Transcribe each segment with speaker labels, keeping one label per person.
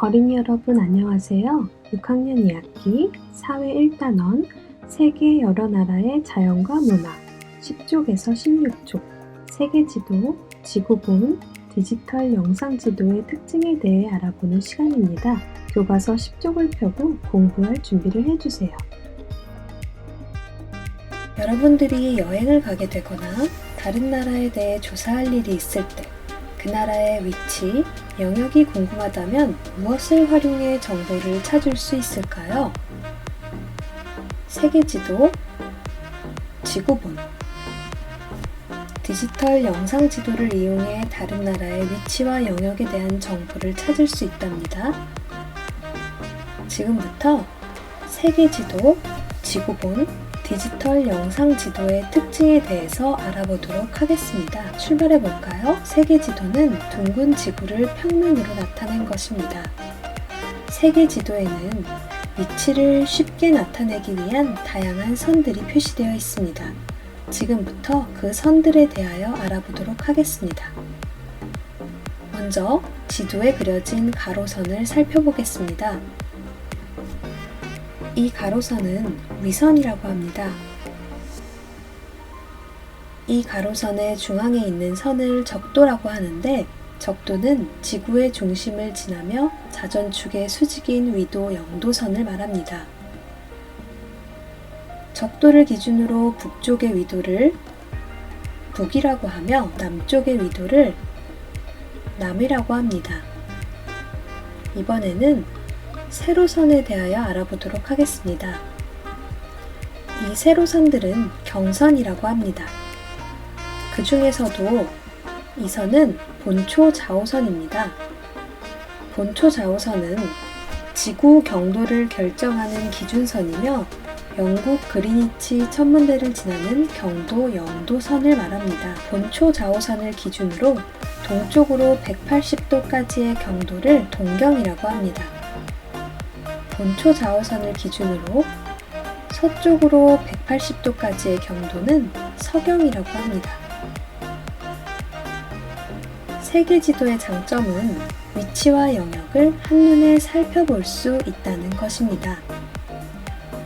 Speaker 1: 어린이 여러분 안녕하세요. 6학년 2학기 사회 1단원 세계 여러 나라의 자연과 문화 10쪽에서 16쪽 세계 지도, 지구본, 디지털 영상 지도의 특징에 대해 알아보는 시간입니다. 교과서 10쪽을 펴고 공부할 준비를 해주세요. 여러분들이 여행을 가게 되거나 다른 나라에 대해 조사할 일이 있을 때 그 나라의 위치, 영역이 궁금하다면 무엇을 활용해 정보를 찾을 수 있을까요? 세계지도, 지구본, 디지털 영상 지도를 이용해 다른 나라의 위치와 영역에 대한 정보를 찾을 수 있답니다. 지금부터 세계지도, 지구본, 디지털 영상 지도의 특징에 대해서 알아보도록 하겠습니다. 출발해 볼까요? 세계 지도는 둥근 지구를 평면으로 나타낸 것입니다. 세계 지도에는 위치를 쉽게 나타내기 위한 다양한 선들이 표시되어 있습니다. 지금부터 그 선들에 대하여 알아보도록 하겠습니다. 먼저 지도에 그려진 가로선을 살펴보겠습니다. 이 가로선은 위선이라고 합니다. 이 가로선의 중앙에 있는 선을 적도라고 하는데 적도는 지구의 중심을 지나며 자전축의 수직인 위도 0도선을 말합니다. 적도를 기준으로 북쪽의 위도를 북이라고 하며 남쪽의 위도를 남이라고 합니다. 이번에는 세로선에 대하여 알아보도록 하겠습니다. 이 세로선들은 경선이라고 합니다. 그 중에서도 이 선은 본초 좌우선입니다. 본초 좌우선은 지구 경도를 결정하는 기준선이며 영국 그리니치 천문대를 지나는 경도 0도선을 말합니다. 본초 좌우선을 기준으로 동쪽으로 180도까지의 경도를 동경이라고 합니다. 본초 좌우선을 기준으로 서쪽으로 180도까지의 경도는 서경이라고 합니다. 세계 지도의 장점은 위치와 영역을 한눈에 살펴볼 수 있다는 것입니다.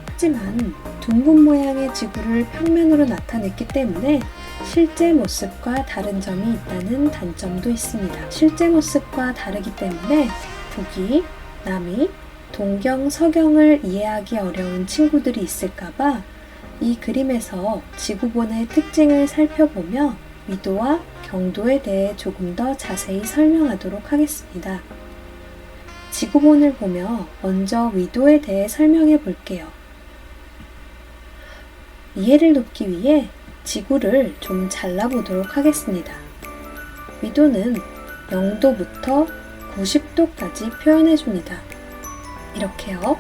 Speaker 1: 하지만 둥근 모양의 지구를 평면으로 나타냈기 때문에 실제 모습과 다른 점이 있다는 단점도 있습니다. 실제 모습과 다르기 때문에 북이, 남이, 동경, 서경을 이해하기 어려운 친구들이 있을까봐 이 그림에서 지구본의 특징을 살펴보며 위도와 경도에 대해 조금 더 자세히 설명하도록 하겠습니다. 지구본을 보며 먼저 위도에 대해 설명해 볼게요. 이해를 돕기 위해 지구를 좀 잘라보도록 하겠습니다. 위도는 0도부터 90도까지 표현해 줍니다. 이렇게요.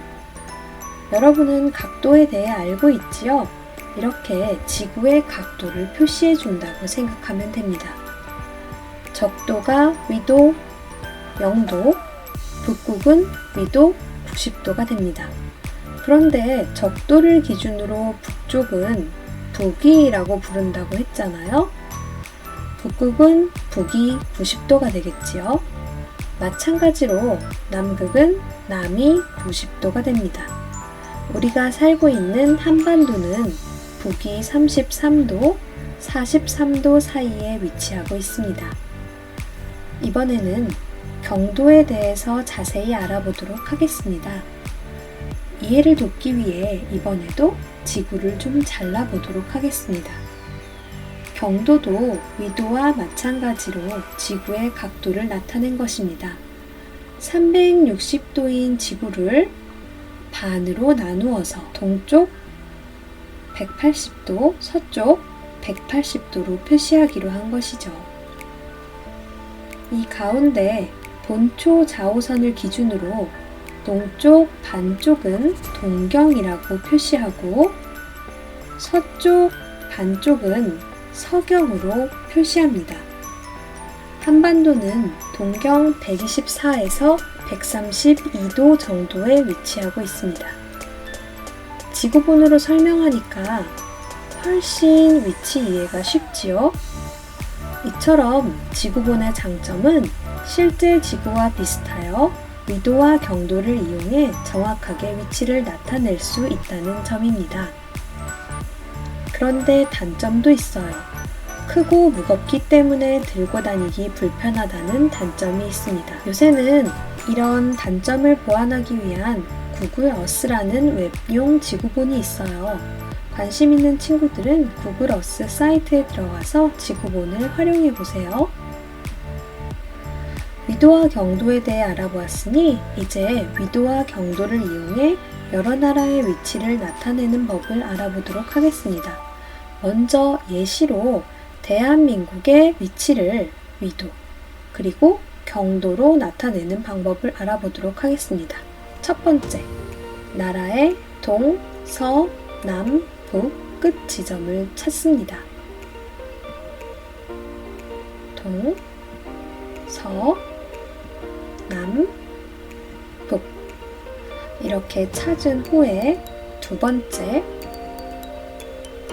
Speaker 1: 여러분은 각도에 대해 알고 있지요? 이렇게 지구의 각도를 표시해 준다고 생각하면 됩니다. 적도가 위도 0도, 북극은 위도 90도가 됩니다. 그런데 적도를 기준으로 북쪽은 북위라고 부른다고 했잖아요. 북극은 북위 90도가 되겠지요. 마찬가지로 남극은 남이 90도가 됩니다. 우리가 살고 있는 한반도는 북위 33도, 43도 사이에 위치하고 있습니다. 이번에는 경도에 대해서 자세히 알아보도록 하겠습니다. 이해를 돕기 위해 이번에도 지구를 좀 잘라보도록 하겠습니다. 경도도 위도와 마찬가지로 지구의 각도를 나타낸 것입니다. 360도인 지구를 반으로 나누어서 동쪽 180도, 서쪽 180도로 표시하기로 한 것이죠. 이 가운데 본초 좌우선을 기준으로 동쪽 반쪽은 동경이라고 표시하고 서쪽 반쪽은 서경으로 표시합니다. 한반도는 동경 124에서 132도 정도에 위치하고 있습니다. 지구본으로 설명하니까 훨씬 위치 이해가 쉽지요? 이처럼 지구본의 장점은 실제 지구와 비슷하여 위도와 경도를 이용해 정확하게 위치를 나타낼 수 있다는 점입니다. 그런데 단점도 있어요. 크고 무겁기 때문에 들고 다니기 불편하다는 단점이 있습니다. 요새는 이런 단점을 보완하기 위한 구글 어스라는 웹용 지구본이 있어요. 관심 있는 친구들은 구글 어스 사이트에 들어가서 지구본을 활용해 보세요. 위도와 경도에 대해 알아보았으니 이제 위도와 경도를 이용해 여러 나라의 위치를 나타내는 법을 알아보도록 하겠습니다. 먼저 예시로 대한민국의 위치를 위도 그리고 경도로 나타내는 방법을 알아보도록 하겠습니다. 첫 번째, 나라의 동, 서, 남, 북, 끝 지점을 찾습니다. 동, 서, 남, 북 이렇게 찾은 후에 두 번째,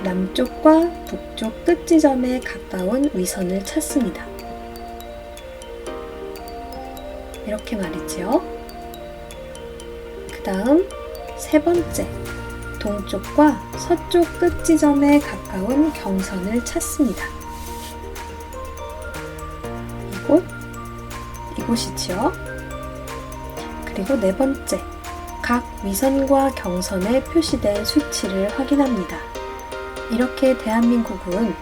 Speaker 1: 남쪽과 북쪽 끝 지점에 가까운 위선을 찾습니다. 이렇게 말이지요. 그 다음 세 번째, 동쪽과 서쪽 끝 지점에 가까운 경선을 찾습니다. 이곳이지요. 그리고 네 번째, 각 위선과 경선에 표시된 수치를 확인합니다. 이렇게 대한민국은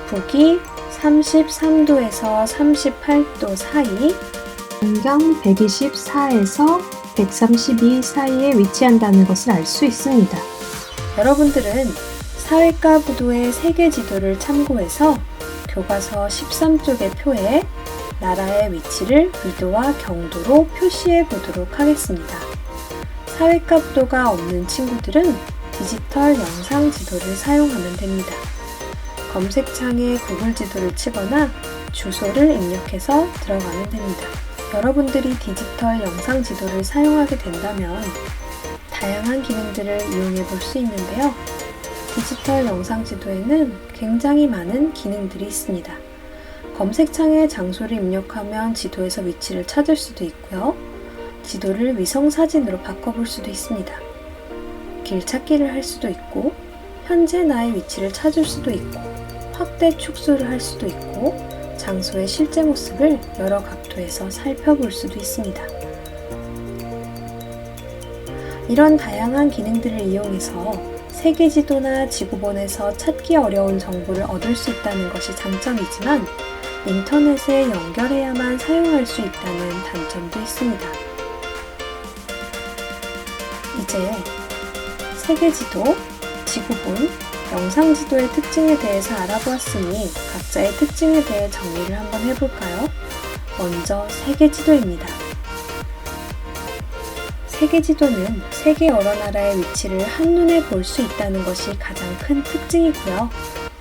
Speaker 1: 북위 33도에서 38도 사이, 반경 124에서 132 사이에 위치한다는 것을 알 수 있습니다. 여러분들은 사회과 부도의 세계 지도를 참고해서 교과서 13쪽의 표에 나라의 위치를 위도와 경도로 표시해 보도록 하겠습니다. 사회과 부도가 없는 친구들은 디지털 영상 지도를 사용하면 됩니다. 검색창에 구글 지도를 치거나 주소를 입력해서 들어가면 됩니다. 여러분들이 디지털 영상 지도를 사용하게 된다면 다양한 기능들을 이용해 볼 수 있는데요. 디지털 영상 지도에는 굉장히 많은 기능들이 있습니다. 검색창에 장소를 입력하면 지도에서 위치를 찾을 수도 있고요. 지도를 위성사진으로 바꿔볼 수도 있습니다. 길찾기를 할 수도 있고, 현재 나의 위치를 찾을 수도 있고, 확대 축소를 할 수도 있고, 장소의 실제 모습을 여러 각도에서 살펴볼 수도 있습니다. 이런 다양한 기능들을 이용해서 세계 지도나 지구본에서 찾기 어려운 정보를 얻을 수 있다는 것이 장점이지만 인터넷에 연결해야만 사용할 수 있다는 단점도 있습니다. 이제 세계 지도, 지구본, 영상 지도의 특징에 대해서 알아보았으니 각자의 특징에 대해 정리를 한번 해볼까요? 먼저 세계 지도입니다. 세계 지도는 세계 여러 나라의 위치를 한눈에 볼 수 있다는 것이 가장 큰 특징이고요.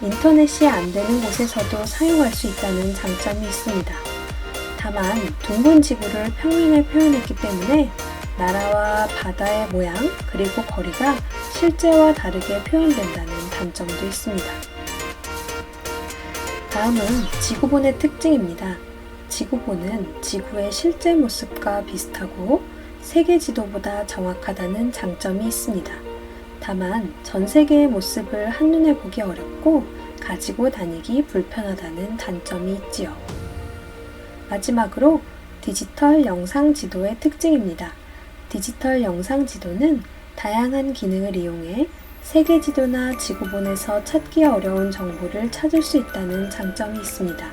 Speaker 1: 인터넷이 안 되는 곳에서도 사용할 수 있다는 장점이 있습니다. 다만 둥근 지구를 평면에 표현했기 때문에 나라와 바다의 모양 그리고 거리가 실제와 다르게 표현된다는 단점도 있습니다. 다음은 지구본의 특징입니다. 지구본은 지구의 실제 모습과 비슷하고 세계 지도보다 정확하다는 장점이 있습니다. 다만 전 세계의 모습을 한눈에 보기 어렵고 가지고 다니기 불편하다는 단점이 있지요. 마지막으로 디지털 영상 지도의 특징입니다. 디지털 영상 지도는 다양한 기능을 이용해 세계 지도나 지구본에서 찾기 어려운 정보를 찾을 수 있다는 장점이 있습니다.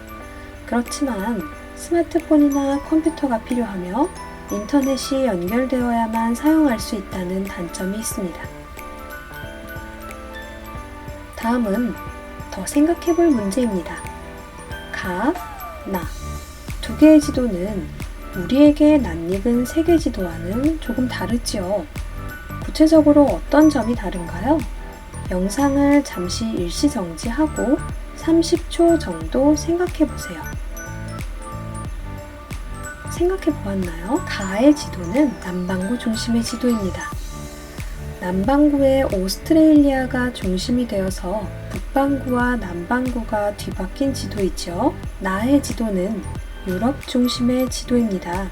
Speaker 1: 그렇지만 스마트폰이나 컴퓨터가 필요하며 인터넷이 연결되어야만 사용할 수 있다는 단점이 있습니다. 다음은 더 생각해볼 문제입니다. 가, 나 두 개의 지도는 우리에게 낯익은 세계 지도와는 조금 다르지요. 구체적으로 어떤 점이 다른가요? 영상을 잠시 일시 정지하고 30초 정도 생각해보세요. 생각해보았나요? 가의 지도는 남반구 중심의 지도입니다. 남반구에 오스트레일리아가 중심이 되어서 북반구와 남반구가 뒤바뀐 지도이죠. 나의 지도는 유럽 중심의 지도입니다.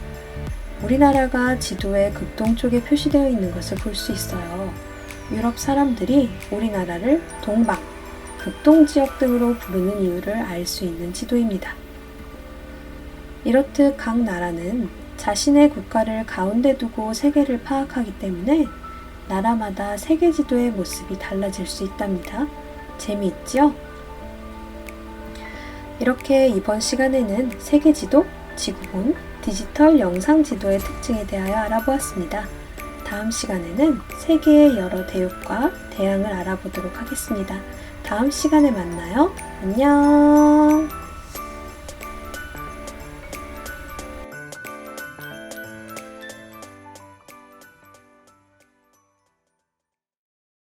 Speaker 1: 우리나라가 지도의 극동쪽에 표시되어 있는 것을 볼 수 있어요. 유럽 사람들이 우리나라를 동방, 극동 지역 등으로 부르는 이유를 알 수 있는 지도입니다. 이렇듯 각 나라는 자신의 국가를 가운데 두고 세계를 파악하기 때문에 나라마다 세계 지도의 모습이 달라질 수 있답니다. 재미있죠? 이렇게 이번 시간에는 세계 지도, 지구본, 디지털 영상 지도의 특징에 대하여 알아보았습니다. 다음 시간에는 세계의 여러 대륙과 대양을 알아보도록 하겠습니다. 다음 시간에 만나요. 안녕!